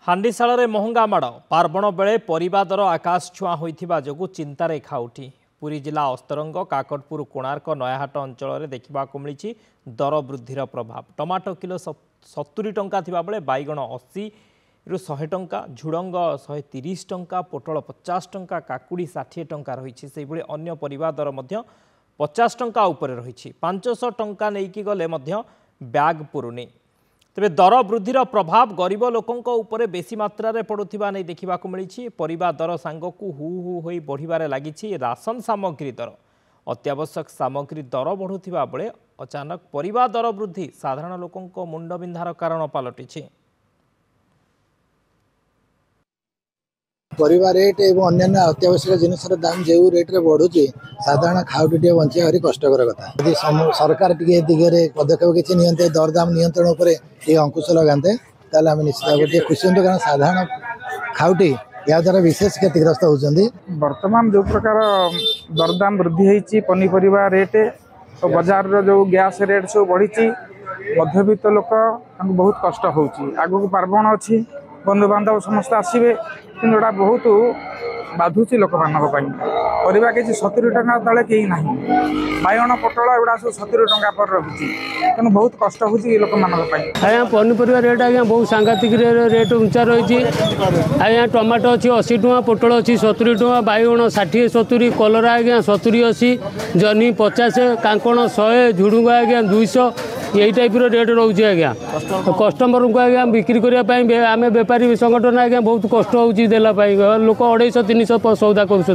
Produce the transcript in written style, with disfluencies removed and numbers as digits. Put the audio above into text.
हांडीशाल महंगा माड़ पार्वण बेले परिबा दर आकाश छुआ होइथिबा जोगु चिंतार खाउठी। पुरी जिला अस्तरंग काकटपुर कोणार्क नयाहाट अंचल देखा मिली दर वृद्धिर प्रभाव। टमाटो किलो 70 टंका थिबा बेले बैगण 80 रु 100 टंका, झुड़ंग 130 टंका, पोटल 50 टंका, काकुड़ी 60 टंका रही। से भली अन्य परिबा दर मध्य 50 टंका उपरे रही। 500 टंका नेइकी गले मध्य बैग पुरुनी। तेरे दर वृद्धिर प्रभाव गरीब लोकों उपरे बेसी मात्रा रे पड़ुथिबा नै देखिबा मिली। परिबा दर सांगकु हु हु होई बढ़िबारे लागिछि राशन सामग्री दर। अत्यावश्यक सामग्री दर बढ़ुथिबा बेले अचानक परिबा दर वृद्धि साधारण लोकों मुंडबिंधार कारण पलटिछि। परिवार रेट एवं अन्य अत्यावश्यक जिनसर दाम जो रेट रे बढ़ुची साधारण खाउटी टे बंचिया भारी कष्टकर कथा। यदि सरकार टे दिगरे पदक्षेप किसी नियंते दरदाम नियंत्रण उपर अंकुश लगाते ताले आम निश्चित भाव खुशी हूँ, कारण साधारण खाउटी या द्वारा विशेष क्षतिग्रस्त होती। वर्तमान जो प्रकार दरदाम वृद्धि होती पनीपरिया रेट तो बाजार जो गैस रेट सब बढ़ी मध्यवित्त लोक बहुत कष्ट होगी। आगु पार्वण अच्छी बंधु बांधव समस्त आसवे कि बहुत बाधुची लोक परिवा किसी 70 टंका तले कहीं ना बैगण पोटल एगुड़ा सब 70 टंका पर रही तेणु बहुत कष्ट होगी लोक आज्ञा पनीपरिया रेट आज्ञा बहुत सांघातिक रेट उंचा रही। आज्ञा टमाटो अच्छी 80 टंका, पोटल अच्छी 70 टंका, बैगण 60 70, कलरा आज्ञा 70 80, जनी 50, कांकण 100, झुड़ुंग आज्ञा 200 यही टाइप रेट रोचे। आज्ञा कस्टमर को आज्ञा बिक्री करने आम बेपारी संगठन आज्ञा बहुत कष्ट होदेला लोक 250 300 सौदा कर।